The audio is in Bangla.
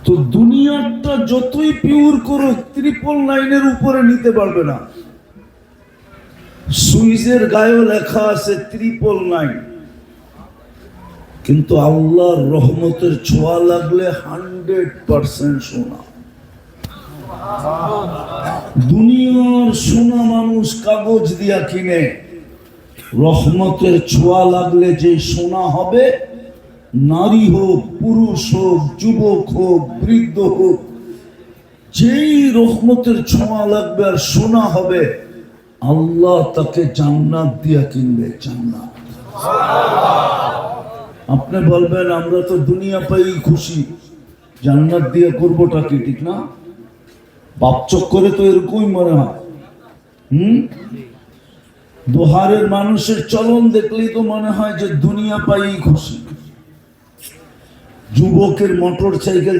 তো দুনিয়াটা যতই পিওর করুক 999 উপরে নিতে পারবে না। সুইজের গায়েও লেখা আছে 999, কিন্তু আল্লাহর রহমতের ছোঁয়া লাগলে 100% সোনা। দুনিয়ার সোনা মানুষ কাগজ দিয়া কিনে, রহমতের ছোঁয়া লাগলে যে সোনা হবে, নারী হোক, পুরুষ হোক, যুবক হোক, বৃদ্ধ হোক, যেই রহমতের ছোঁয়া লাগবে আর সোনা হবে, আল্লাহ তাকে জান্নাত দিয়া কিনবে। জান্নাত। আপনি বলবেন আমরা তো দুনিয়া পাই খুশি, জান্নাত দিয়ে করবোটা কি? ঠিক না? বাপ চক্করে তো এরকমই মনে হয়। দোহারের মানুষের চলন দেখলেই তো মনে হয় যে দুনিয়া পাই খুশি। যুবকের মোটর সাইকেল